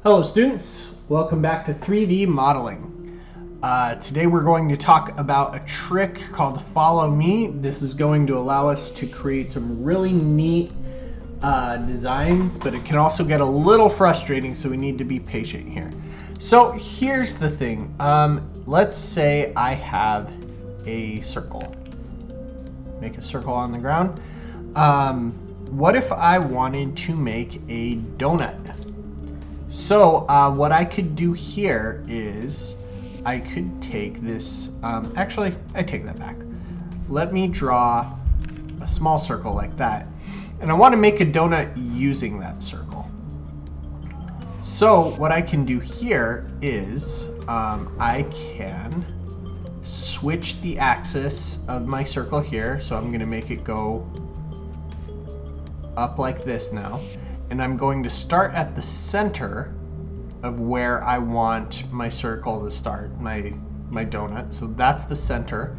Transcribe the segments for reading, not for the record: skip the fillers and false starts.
Hello students, welcome back to 3D modeling. Today we're going to talk about a trick called Follow Me. This is going to allow us to create some really neat designs, but it can also get a little frustrating, so we need to be patient here. So here's the thing, let's say I have a circle. Make a circle on the ground. What if I wanted to make a donut? So what I could do here is I could take this, actually I take that back. Let me draw a small circle like that. And I want to make a donut using that circle. So what I can do here is I can switch the axis of my circle here. So I'm going to make it go up like this now. And I'm going to start at the center of where I want my circle to start, my donut. So that's the center.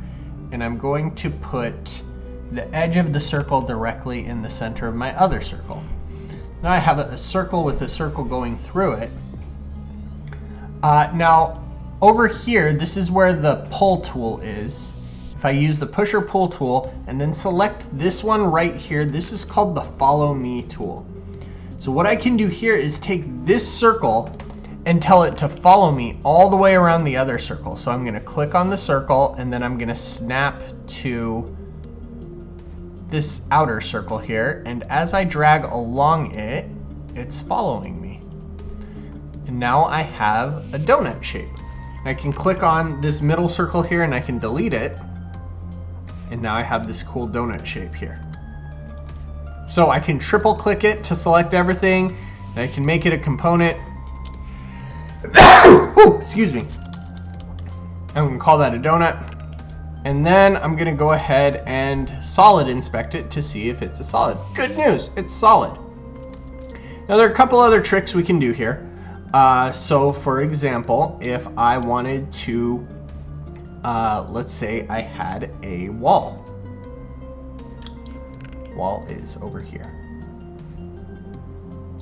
And I'm going to put the edge of the circle directly in the center of my other circle. Now I have a circle with a circle going through it. Now over here, this is where the pull tool is. If I use the push or pull tool and then select this one right here, this is called the Follow Me tool. So what I can do here is take this circle and tell it to follow me all the way around the other circle. So I'm going to click on the circle and then I'm going to snap to this outer circle here. And as I drag along it, it's following me. And now I have a donut shape. I can click on this middle circle here and I can delete it. And now I have this cool donut shape here. So I can triple click it to select everything, and I can make it a component. Ooh, excuse me. I'm going to call that a donut. And then I'm going to go ahead and solid inspect it to see if it's a solid. Good news, it's solid. Now there are a couple other tricks we can do here. So for example, if I wanted to, let's say I had a wall. Wall is over here.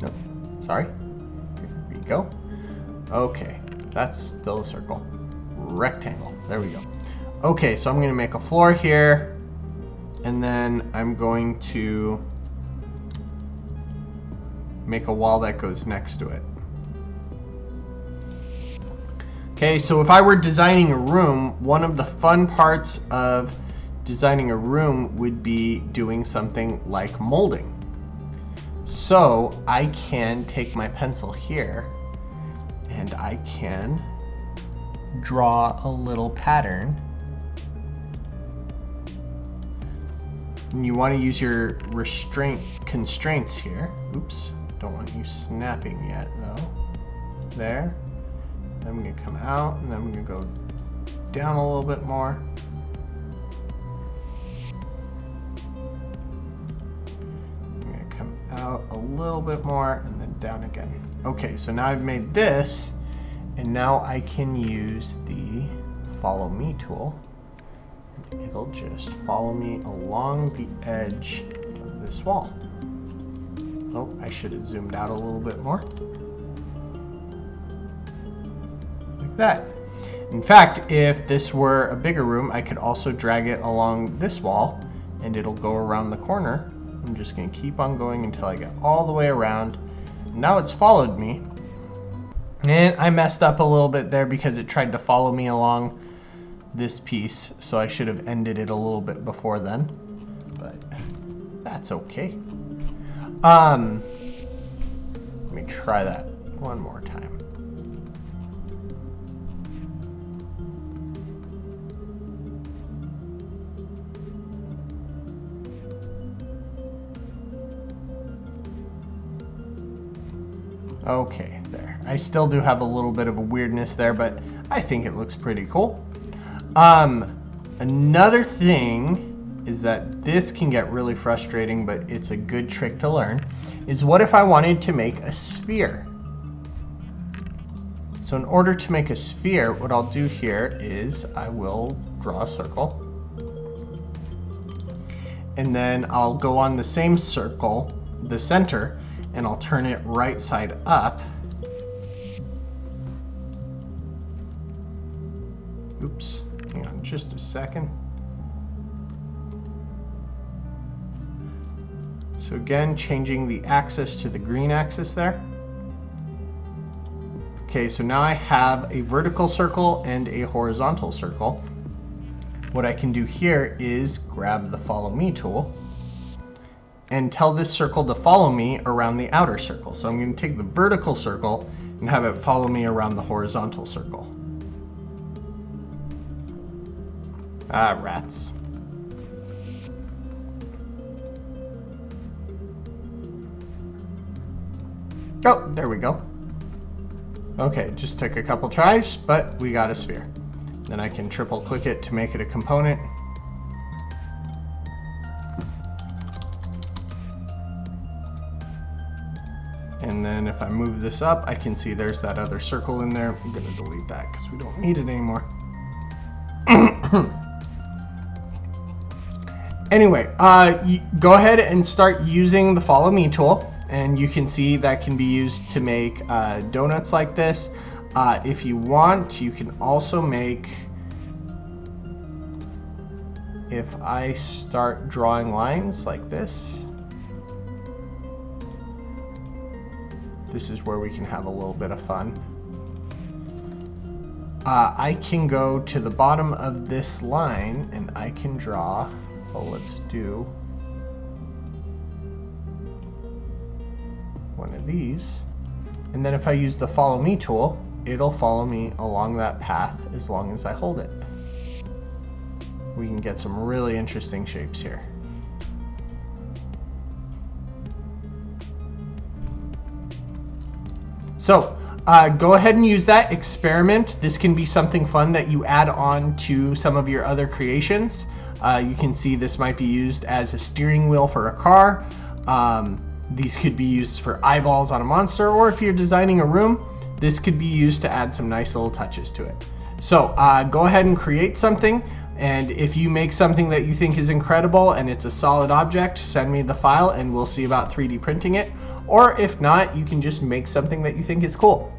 Nope, sorry. Here we go. Okay, that's still a circle. Rectangle, there we go. Okay, so I'm going to make a floor here, and then I'm going to make a wall that goes next to it. Okay, so if I were designing a room, one of the fun parts of designing a room would be doing something like molding. So I can take my pencil here and I can draw a little pattern. And you want to use your constraints here. Oops, don't want you snapping yet though. There. I'm going to come out and then I'm going to go down a little bit more. Out a little bit more and then down again. Okay, so now I've made this, and now I can use the Follow Me tool. It'll just follow me along the edge of this wall. Oh, I should have zoomed out a little bit more. Like that. In fact, if this were a bigger room, I could also drag it along this wall and it'll go around the corner. I'm just going to keep on going until I get all the way around. Now it's followed me. And I messed up a little bit there because it tried to follow me along this piece. So I should have ended it a little bit before then. But that's okay. Let me try that one more time. Okay, there. I still do have a little bit of a weirdness there, but I think it looks pretty cool. Another thing is that this can get really frustrating, but it's a good trick to learn, is what if I wanted to make a sphere? So in order to make a sphere, what I'll do here is I will draw a circle. And then I'll go on the same circle, the center, and I'll turn it right side up. just a second. So again, changing the axis to the green axis there. Okay, so now I have a vertical circle and a horizontal circle. What I can do here is grab the follow me tool and tell this circle to follow me around the outer circle. So I'm going to take the vertical circle and have it follow me around the horizontal circle. Ah, rats. Oh, there we go. Okay, just took a couple tries, but we got a sphere. Then I can triple click it to make it a component. And then if I move this up, I can see there's that other circle in there. I'm gonna delete that because we don't need it anymore. Anyway, go ahead and start using the follow me tool. And you can see that can be used to make donuts like this. If you want, you can also make, if I start drawing lines like this, this is where we can have a little bit of fun. I can go to the bottom of this line and I can draw, let's do one of these, and then if I use the follow me tool, it'll follow me along that path as long as I hold it. We can get some really interesting shapes here. So go ahead and use that, experiment. This can be something fun that you add on to some of your other creations. You can see this might be used as a steering wheel for a car. These could be used for eyeballs on a monster, or if you're designing a room, this could be used to add some nice little touches to it. So go ahead and create something, and if you make something that you think is incredible and it's a solid object, send me the file and we'll see about 3D printing it. Or if not, you can just make something that you think is cool.